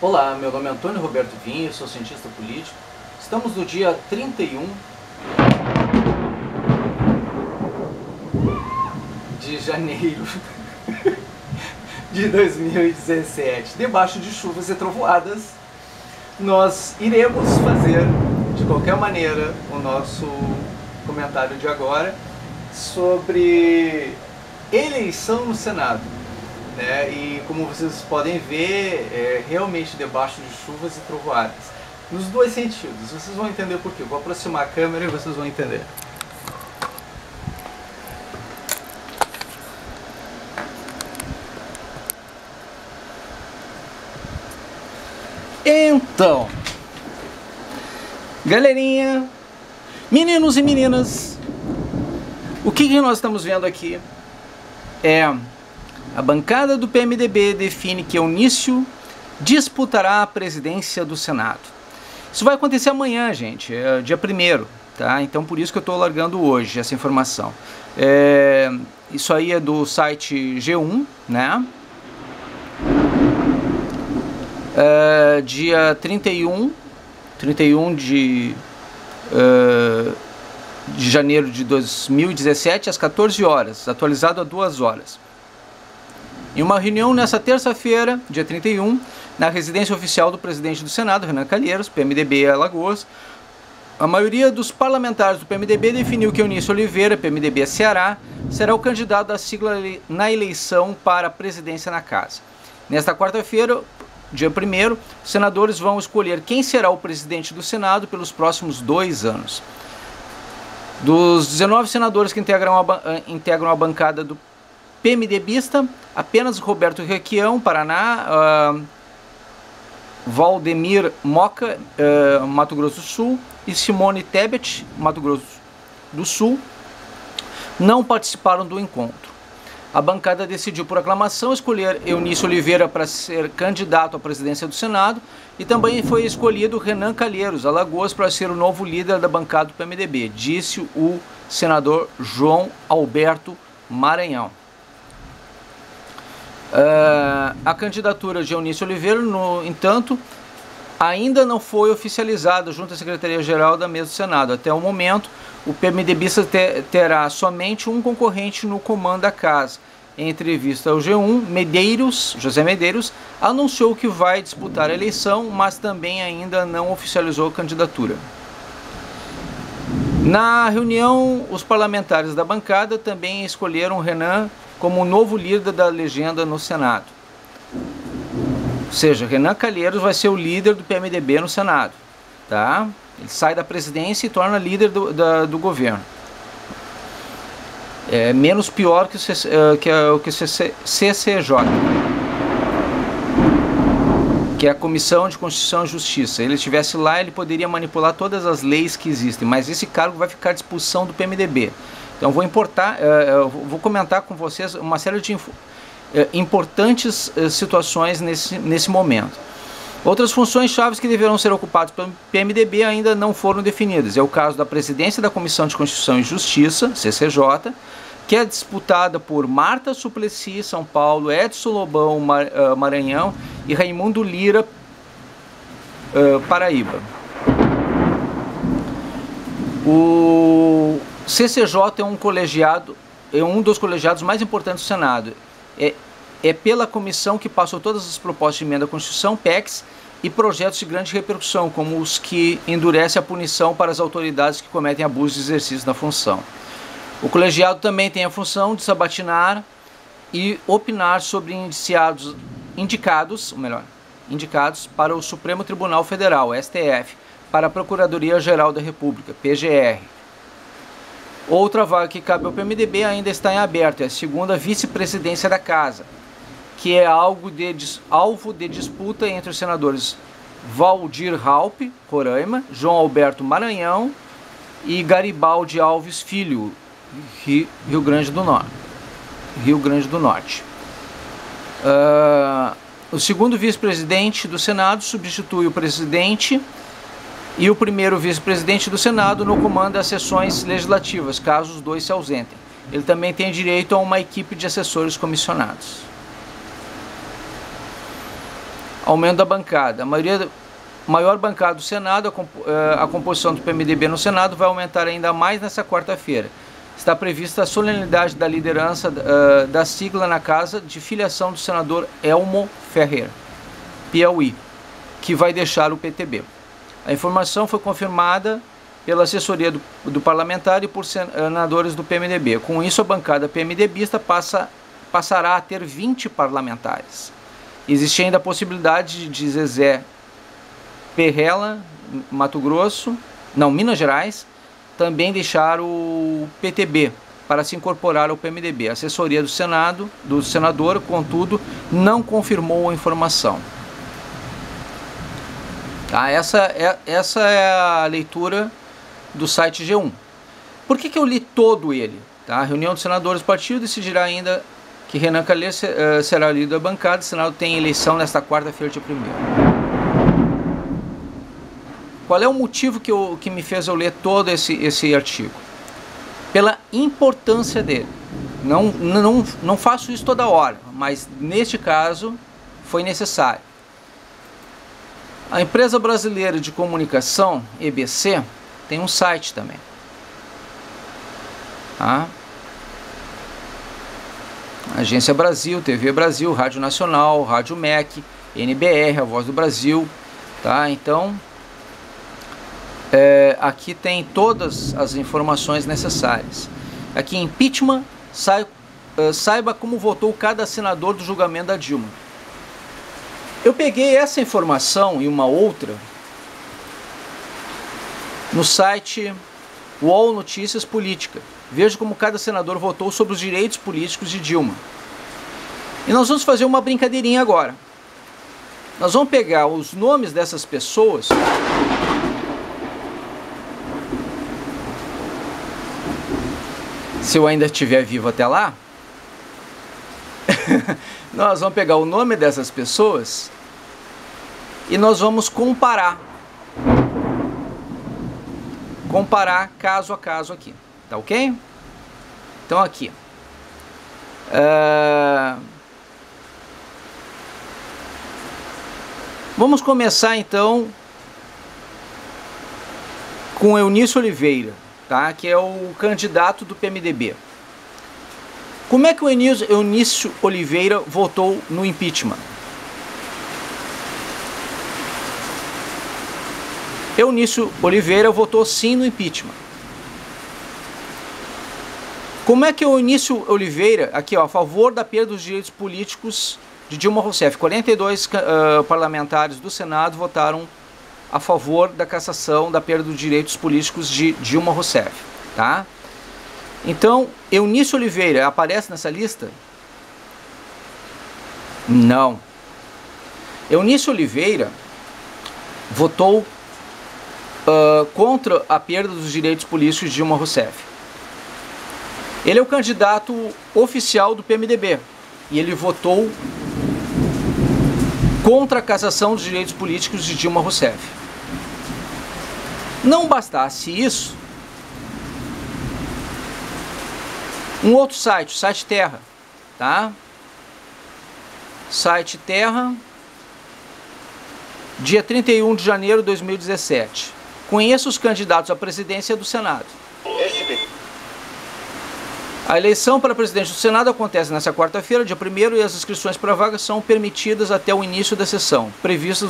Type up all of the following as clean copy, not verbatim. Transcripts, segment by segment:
Olá, meu nome é Antônio Roberto Vinho, sou cientista político. Estamos no dia 31 de janeiro de 2017. Debaixo de chuvas e trovoadas, nós iremos fazer, de qualquer maneira, o nosso comentário de agora sobre eleição no Senado. E como vocês podem ver, realmente debaixo de chuvas e trovoadas, nos dois sentidos. Vocês vão entender por quê. Eu vou aproximar a câmera e vocês vão entender. Então, galerinha, meninos e meninas, o que nós estamos vendo aqui é: a bancada do PMDB define que Eunício disputará a presidência do Senado. Isso vai acontecer amanhã, gente, é dia 1º, tá? Então por isso que eu estou largando hoje essa informação. Isso aí é do site G1, né? Dia 31 de janeiro de 2017, às 14 horas, atualizado a 2 horas. Em uma reunião nessa terça-feira, dia 31, na residência oficial do presidente do Senado, Renan Calheiros, PMDB Alagoas, a maioria dos parlamentares do PMDB definiu que Eunício Oliveira, PMDB Ceará, será o candidato da sigla na eleição para a presidência na casa. Nesta quarta-feira, dia 1º, os senadores vão escolher quem será o presidente do Senado pelos próximos 2 anos. Dos 19 senadores que integram a bancada do PMDBista, apenas Roberto Requião, Paraná, Valdemir Moca, Mato Grosso do Sul, e Simone Tebet, Mato Grosso do Sul, não participaram do encontro. A bancada decidiu por aclamação escolher Eunício Oliveira para ser candidato à presidência do Senado, e também foi escolhido Renan Calheiros, Alagoas, para ser o novo líder da bancada do PMDB, disse o senador João Alberto Maranhão. A candidatura de Eunício Oliveira, no entanto, ainda não foi oficializada junto à Secretaria-Geral da Mesa do Senado. Até o momento, o PMDBista terá somente um concorrente no comando da casa. Em entrevista ao G1, José Medeiros anunciou que vai disputar a eleição, mas também ainda não oficializou a candidatura. Na reunião, os parlamentares da bancada também escolheram Renan como o novo líder da legenda no Senado. Ou seja, Renan Calheiros vai ser o líder do PMDB no Senado, tá? Ele sai da presidência e torna líder do governo. É menos pior que o CCJ, que é a Comissão de Constituição e Justiça. Se ele estivesse lá, ele poderia manipular todas as leis que existem, mas esse cargo vai ficar à disposição do PMDB. Então vou comentar com vocês uma série de importantes situações nesse momento. Outras funções chaves que deverão ser ocupadas pelo PMDB ainda não foram definidas. É o caso da presidência da Comissão de Constituição e Justiça, CCJ, que é disputada por Marta Suplicy, São Paulo, Edson Lobão, Maranhão, e Raimundo Lira, Paraíba. O CCJ é um dos colegiados mais importantes do Senado. É pela comissão que passou todas as propostas de emenda à Constituição, PECs, e projetos de grande repercussão, como os que endurecem a punição para as autoridades que cometem abuso de exercício da função. O colegiado também tem a função de sabatinar e opinar sobre indicados para o Supremo Tribunal Federal, STF, para a Procuradoria-Geral da República, PGR. Outra vaga que cabe ao PMDB ainda está em aberto, é a segunda vice-presidência da Casa, que é alvo de disputa entre os senadores Valdir Raupp, Roraima, João Alberto Maranhão e Garibaldi Alves Filho, Rio Grande do Norte. O segundo vice-presidente do Senado substitui o presidente e o primeiro vice-presidente do Senado no comando das sessões legislativas, caso os dois se ausentem. Ele também tem direito a uma equipe de assessores comissionados. Aumento da bancada. Maior bancada do Senado, a composição do PMDB no Senado vai aumentar ainda mais nessa quarta-feira. Está prevista a solenidade da liderança da sigla na casa de filiação do senador Elmo Ferreira, Piauí, que vai deixar o PTB. A informação foi confirmada pela assessoria do parlamentar e por senadores do PMDB. Com isso, a bancada PMDBista passará a ter 20 parlamentares. Existe ainda a possibilidade de Zezé Perrella, Minas Gerais, também deixar o PTB para se incorporar ao PMDB. A assessoria do senador, contudo, não confirmou a informação. Tá? Essa é a leitura do site G1. Por que eu li todo ele? Tá? A reunião dos senadores do partido decidirá ainda que Renan Calheiros será líder da bancada. O Senado tem eleição nesta quarta-feira, dia 1º. Qual é o motivo que me fez eu ler todo esse artigo? Pela importância dele. Não faço isso toda hora, mas neste caso foi necessário. A Empresa Brasileira de Comunicação, EBC, tem um site também. Tá? Agência Brasil, TV Brasil, Rádio Nacional, Rádio MEC, NBR, A Voz do Brasil. Tá? Então, aqui tem todas as informações necessárias. Aqui, impeachment, saiba como votou cada senador do julgamento da Dilma. Eu peguei essa informação e uma outra no site UOL Notícias Política. Veja como cada senador votou sobre os direitos políticos de Dilma. E nós vamos fazer uma brincadeirinha agora. Nós vamos pegar os nomes dessas pessoas se eu ainda estiver vivo até lá, nós vamos pegar o nome dessas pessoas e nós vamos comparar caso a caso aqui, tá ok? Então aqui, vamos começar então com Eunício Oliveira, tá? Que é o candidato do PMDB. Como é que o Eunício Oliveira votou no impeachment? Eunício Oliveira votou sim no impeachment. Como é que o Eunício Oliveira, aqui ó, a favor da perda dos direitos políticos de Dilma Rousseff, 42 parlamentares do Senado votaram a favor da cassação da perda dos direitos políticos de Dilma Rousseff, tá? Então, Eunício Oliveira aparece nessa lista? Não. Eunício Oliveira votou contra a perda dos direitos políticos de Dilma Rousseff. Ele é o candidato oficial do PMDB e ele votou contra a cassação dos direitos políticos de Dilma Rousseff. Não bastasse isso, um outro site, o site Terra, tá? Site Terra, dia 31 de janeiro de 2017. Conheça os candidatos à presidência do Senado. A eleição para presidente do Senado acontece nesta quarta-feira, dia 1º, e as inscrições para vagas são permitidas até o início da sessão, previstas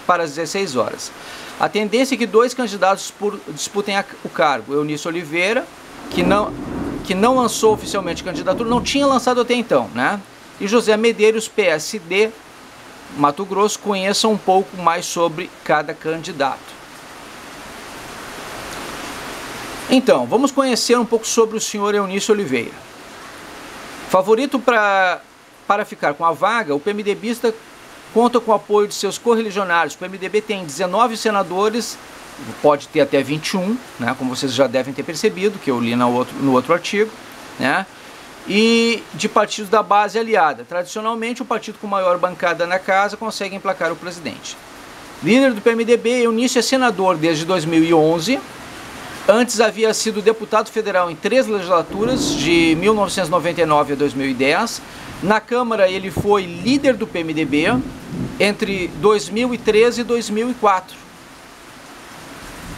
para as 16 horas. A tendência é que 2 candidatos disputem o cargo. Eunício Oliveira, que não lançou oficialmente candidatura, não tinha lançado até então, né? E José Medeiros, PSD, Mato Grosso. Conheçam um pouco mais sobre cada candidato. Então, vamos conhecer um pouco sobre o senhor Eunício Oliveira. Favorito para ficar com a vaga, o PMDBista conta com o apoio de seus correligionários. O PMDB tem 19 senadores, pode ter até 21, né, como vocês já devem ter percebido, que eu li no outro artigo, né, e de partidos da base aliada. Tradicionalmente, o partido com maior bancada na casa consegue emplacar o presidente. Líder do PMDB, Eunício é senador desde 2011. Antes havia sido deputado federal em 3 legislaturas, de 1999 a 2010. Na Câmara ele foi líder do PMDB entre 2013 e 2004,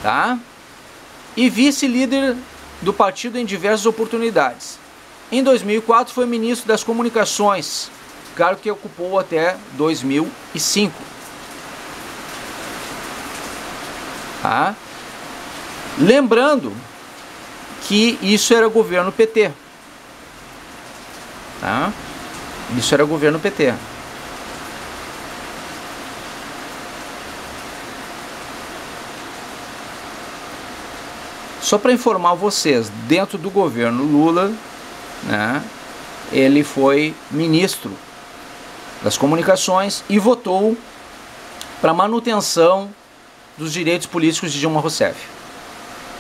tá? E vice-líder do partido em diversas oportunidades. Em 2004 foi ministro das Comunicações, cargo que ocupou até 2005. Tá? Lembrando que isso era governo PT. Tá? Isso era governo PT. Só para informar vocês, dentro do governo Lula, né, ele foi ministro das Comunicações e votou para manutenção dos direitos políticos de Dilma Rousseff.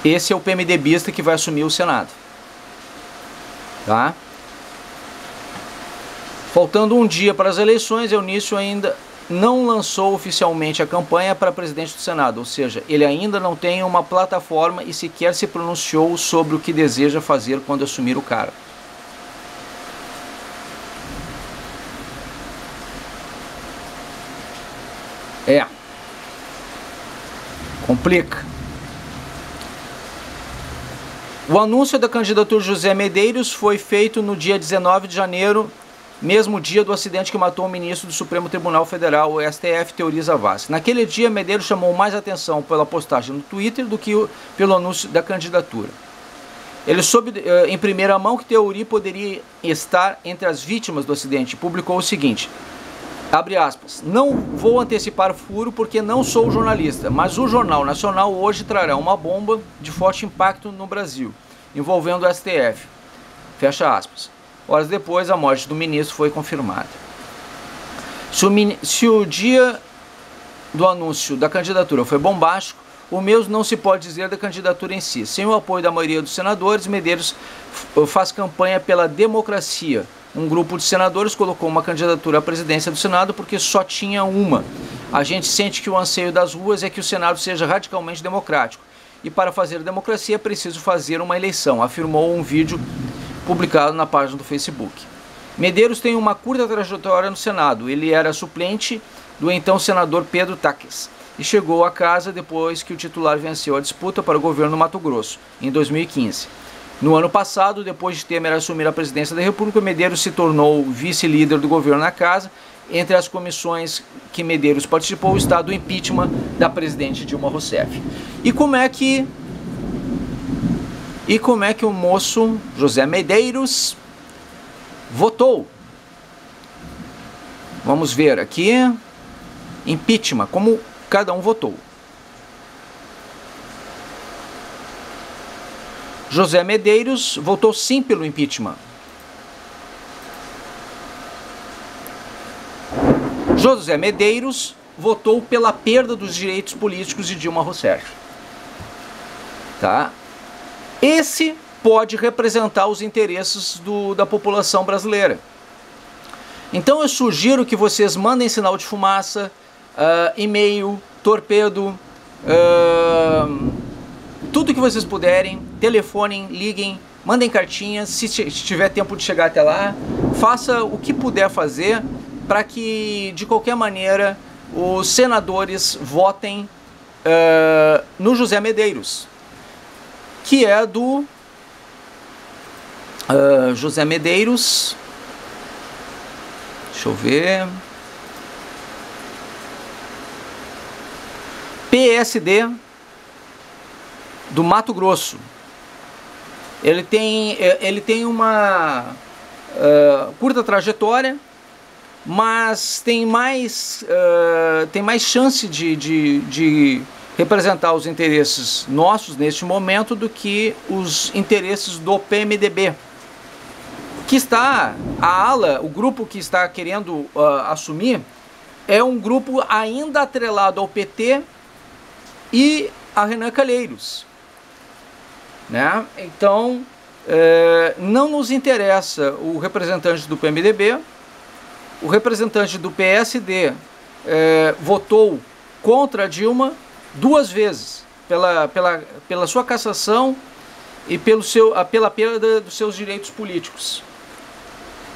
Esse é o PMDBista que vai assumir o Senado. Tá? Faltando um dia para as eleições, Eunício ainda não lançou oficialmente a campanha para presidente do Senado, ou seja, ele ainda não tem uma plataforma e sequer se pronunciou sobre o que deseja fazer quando assumir o cargo. Complica. O anúncio da candidatura de José Medeiros foi feito no dia 19 de janeiro, mesmo dia do acidente que matou o ministro do Supremo Tribunal Federal, o STF, Teori Zavascki. Naquele dia, Medeiros chamou mais atenção pela postagem no Twitter do que pelo anúncio da candidatura. Ele soube em primeira mão que Teori poderia estar entre as vítimas do acidente e publicou o seguinte, abre aspas, não vou antecipar furo porque não sou jornalista, mas o Jornal Nacional hoje trará uma bomba de forte impacto no Brasil, envolvendo o STF. Fecha aspas. Horas depois, a morte do ministro foi confirmada. Se o dia do anúncio da candidatura foi bombástico, o mesmo não se pode dizer da candidatura em si. Sem o apoio da maioria dos senadores, Medeiros faz campanha pela democracia. Um grupo de senadores colocou uma candidatura à presidência do Senado porque só tinha uma. A gente sente que o anseio das ruas é que o Senado seja radicalmente democrático. E para fazer democracia é preciso fazer uma eleição, afirmou um vídeo publicado na página do Facebook. Medeiros tem uma curta trajetória no Senado. Ele era suplente do então senador Pedro Taques e chegou à casa depois que o titular venceu a disputa para o governo do Mato Grosso, em 2015. No ano passado, depois de Temer assumir a presidência da República, Medeiros se tornou vice-líder do governo na casa. Entre as comissões que Medeiros participou está do impeachment da presidente Dilma Rousseff. E como é que o moço José Medeiros votou? Vamos ver aqui. Impeachment, como cada um votou. José Medeiros votou sim pelo impeachment. José Medeiros votou pela perda dos direitos políticos de Dilma Rousseff. Tá? Esse pode representar os interesses da população brasileira. Então eu sugiro que vocês mandem sinal de fumaça, e-mail, torpedo, tudo que vocês puderem, telefonem, liguem, mandem cartinhas, se tiver tempo de chegar até lá, faça o que puder fazer para que, de qualquer maneira, os senadores votem no José Medeiros, que é do José Medeiros, deixa eu ver, PSD do Mato Grosso. Ele tem uma curta trajetória, mas tem mais chance de representar os interesses nossos neste momento do que os interesses do PMDB, que está, o grupo que está querendo assumir é um grupo ainda atrelado ao PT e a Renan Calheiros, né? Então não nos interessa o representante do PMDB. O representante do PSD votou contra a Dilma 2 vezes, pela sua cassação e pela perda dos seus direitos políticos,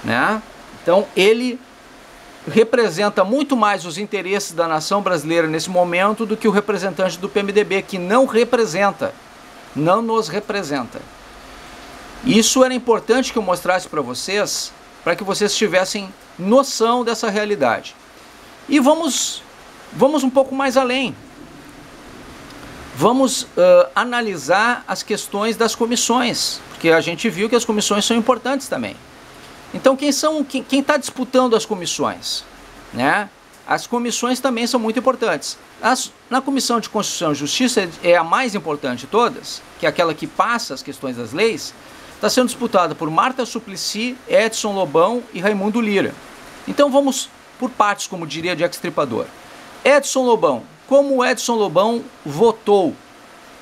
né? Então ele representa muito mais os interesses da nação brasileira nesse momento do que o representante do PMDB, que não representa, não nos representa. Isso era importante que eu mostrasse para vocês, para que vocês tivessem noção dessa realidade. E vamos um pouco mais além. Vamos analisar as questões das comissões, porque a gente viu que as comissões são importantes também. Então, quem está disputando as comissões? Né? As comissões também são muito importantes. Na Comissão de Constituição e Justiça é a mais importante de todas, que é aquela que passa as questões das leis, está sendo disputada por Marta Suplicy, Edson Lobão e Raimundo Lira. Então vamos por partes, como diria Jack Stripador. Edson Lobão. Como Edson Lobão votou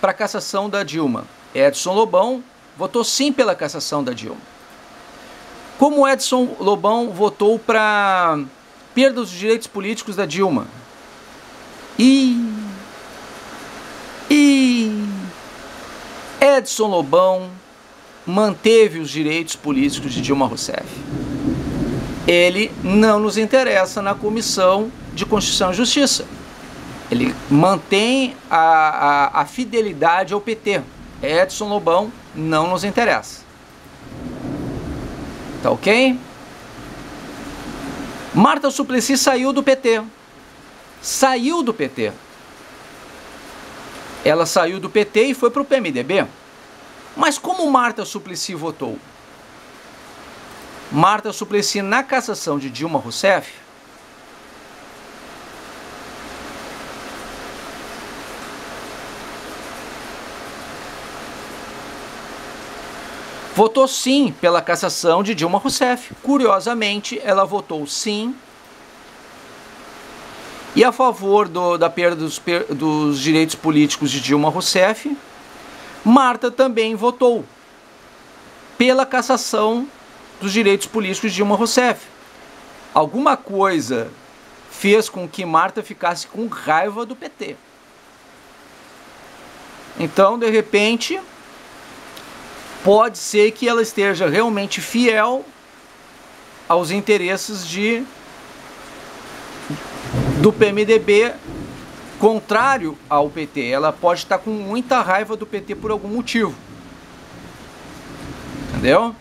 para a cassação da Dilma? Edson Lobão votou sim pela cassação da Dilma. Como Edson Lobão votou para perda dos direitos políticos da Dilma? Edson Lobão manteve os direitos políticos de Dilma Rousseff. Ele não nos interessa na Comissão de Constituição e Justiça. Ele mantém a fidelidade ao PT. Edson Lobão não nos interessa. Tá ok? Marta Suplicy saiu do PT. Saiu do PT. Ela saiu do PT e foi para o PMDB. Mas como Marta Suplicy votou? Marta Suplicy, na cassação de Dilma Rousseff, votou sim pela cassação de Dilma Rousseff. Curiosamente, ela votou sim e a favor da perda dos direitos políticos de Dilma Rousseff. Marta também votou pela cassação dos direitos políticos de Dilma Rousseff. Alguma coisa fez com que Marta ficasse com raiva do PT. Então, de repente, pode ser que ela esteja realmente fiel aos interesses do PMDB, contrário ao PT. Ela pode estar com muita raiva do PT por algum motivo. Entendeu?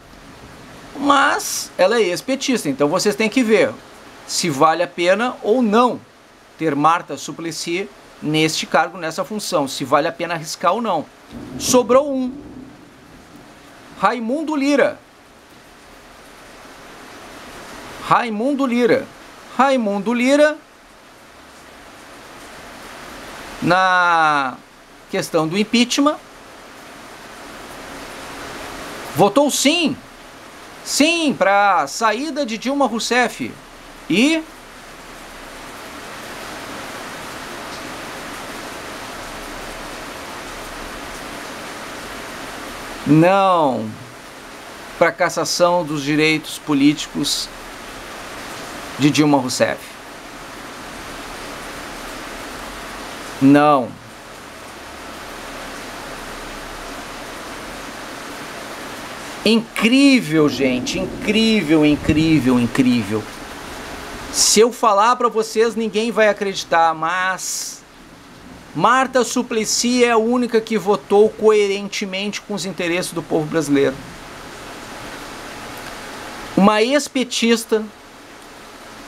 Mas ela é ex-petista, então vocês têm que ver se vale a pena ou não ter Marta Suplicy neste cargo, nessa função. Se vale a pena arriscar ou não. Sobrou um. Raimundo Lira. Raimundo Lira. Raimundo Lira, na questão do impeachment, votou sim. Sim, para a saída de Dilma Rousseff. E não para a cassação dos direitos políticos de Dilma Rousseff. Não. Incrível, gente, incrível, incrível, incrível. Se eu falar para vocês, ninguém vai acreditar, mas Marta Suplicy é a única que votou coerentemente com os interesses do povo brasileiro. Uma ex-petista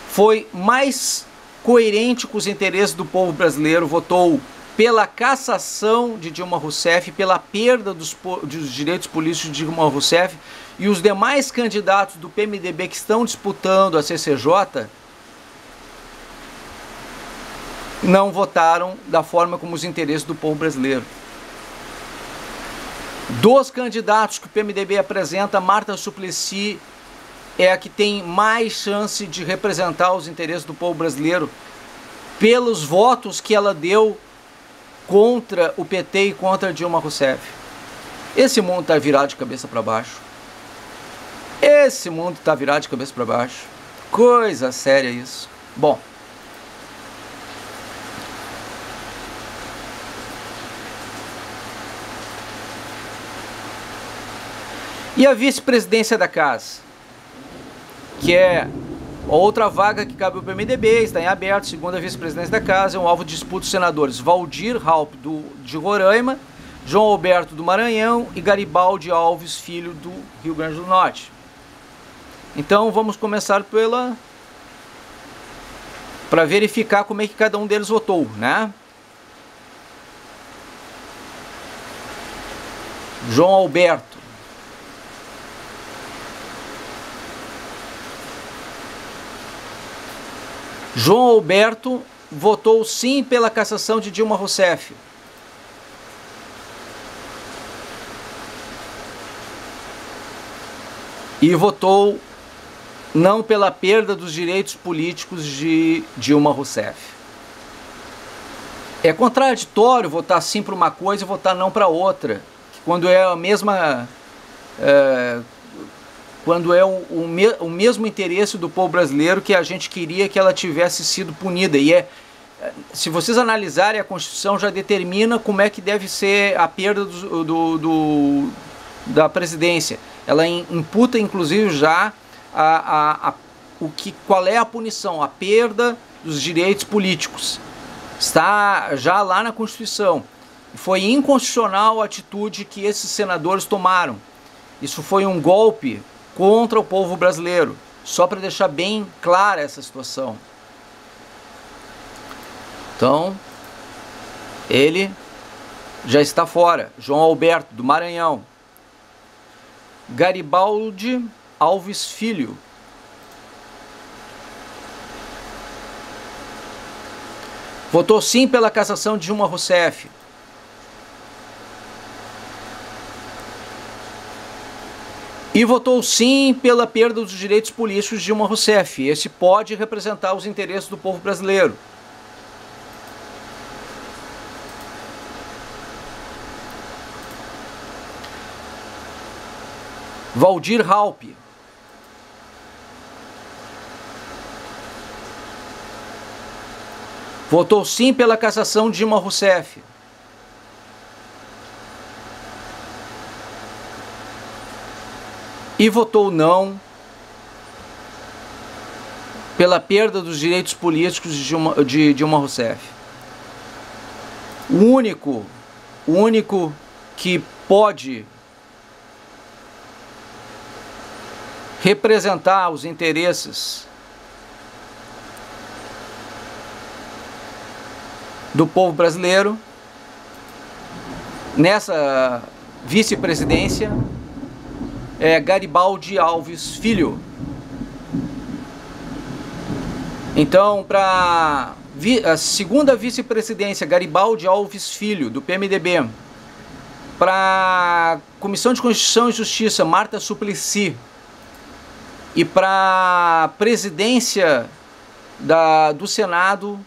foi mais coerente com os interesses do povo brasileiro, votou pela cassação de Dilma Rousseff, pela perda dos direitos políticos de Dilma Rousseff, e os demais candidatos do PMDB que estão disputando a CCJ não votaram da forma como os interesses do povo brasileiro. Dos candidatos que o PMDB apresenta, Marta Suplicy é a que tem mais chance de representar os interesses do povo brasileiro pelos votos que ela deu contra o PT e contra Dilma Rousseff. Esse mundo está virado de cabeça para baixo. Esse mundo está virado de cabeça para baixo. Coisa séria isso. Bom. E a vice-presidência da casa, que é Outra vaga que cabe ao PMDB está em aberto, segunda vice-presidência da casa, é um alvo de disputa dos senadores Valdir Raupp, de Roraima, João Alberto, do Maranhão, e Garibaldi Alves Filho, do Rio Grande do Norte. Então vamos começar para verificar como é que cada um deles votou, né? João Alberto. João Alberto votou sim pela cassação de Dilma Rousseff. E votou não pela perda dos direitos políticos de Dilma Rousseff. É contraditório votar sim para uma coisa e votar não para outra, quando é a mesma... quando é o mesmo interesse do povo brasileiro que a gente queria que ela tivesse sido punida. E se vocês analisarem, a Constituição já determina como é que deve ser a perda da presidência. Ela imputa, inclusive, já qual é a punição, a perda dos direitos políticos. Está já lá na Constituição. Foi inconstitucional a atitude que esses senadores tomaram. Isso foi um golpe contra o povo brasileiro, só para deixar bem clara essa situação. Então, ele já está fora. João Alberto, do Maranhão. Garibaldi Alves Filho. Votou sim pela cassação de Dilma Rousseff. E votou sim pela perda dos direitos políticos de Dilma Rousseff. Esse pode representar os interesses do povo brasileiro. Valdir Raupp. Votou sim pela cassação de Dilma Rousseff. E votou não pela perda dos direitos políticos de Dilma Rousseff. O único que pode representar os interesses do povo brasileiro nessa vice-presidência é Garibaldi Alves Filho. Então, para a segunda vice-presidência, Garibaldi Alves Filho, do PMDB. Para a Comissão de Constituição e Justiça, Marta Suplicy. E para a presidência do Senado,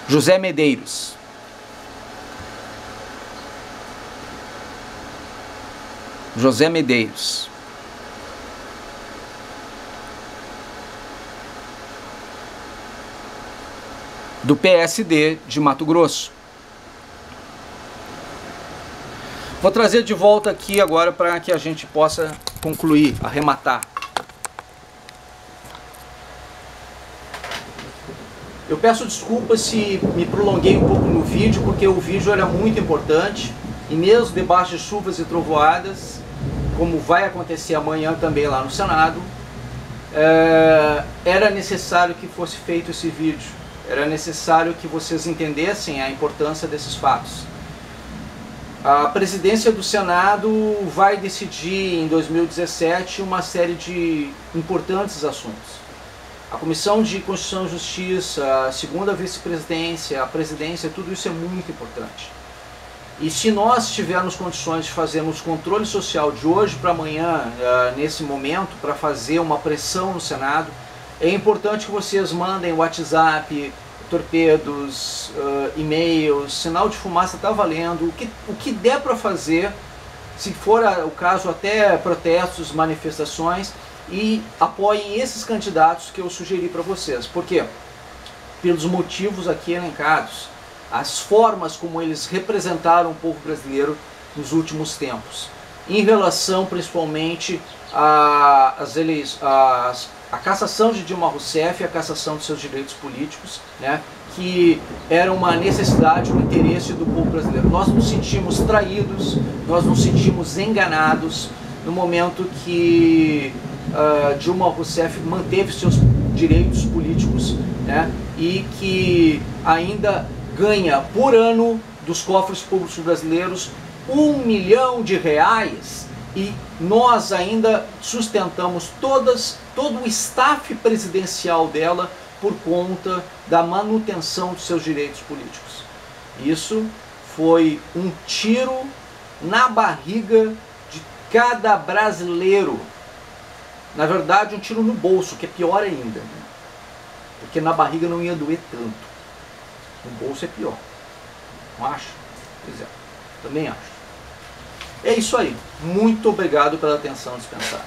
José Medeiros. José Medeiros. Do PSD de Mato Grosso. Vou trazer de volta aqui agora para que a gente possa concluir, arrematar. Eu peço desculpas se me prolonguei um pouco no vídeo, porque o vídeo era muito importante, e mesmo debaixo de chuvas e trovoadas, como vai acontecer amanhã também lá no Senado, era necessário que fosse feito esse vídeo, era necessário que vocês entendessem a importância desses fatos. A presidência do Senado vai decidir em 2017 uma série de importantes assuntos. A Comissão de Constituição e Justiça, a segunda vice-presidência, a presidência, tudo isso é muito importante. E se nós tivermos condições de fazermos controle social de hoje para amanhã, nesse momento, para fazer uma pressão no Senado, é importante que vocês mandem WhatsApp, torpedos, e-mails, sinal de fumaça está valendo, o que der para fazer, se for o caso até protestos, manifestações, e apoiem esses candidatos que eu sugeri para vocês. Por quê? Pelos motivos aqui elencados. as formas como eles representaram o povo brasileiro nos últimos tempos, em relação principalmente à cassação de Dilma Rousseff e a cassação de seus direitos políticos, né, que era uma necessidade, um interesse do povo brasileiro. Nós nos sentimos traídos, nós nos sentimos enganados no momento que Dilma Rousseff manteve seus direitos políticos, né, e que ainda ganha por ano dos cofres públicos brasileiros R$1 milhão e nós ainda sustentamos todo o staff presidencial dela por conta da manutenção de seus direitos políticos. Isso foi um tiro na barriga de cada brasileiro. Na verdade, um tiro no bolso, que é pior ainda, né? Porque na barriga não ia doer tanto. No bolso é pior. Não acha? Pois é, também acho. É isso aí. Muito obrigado pela atenção dispensada.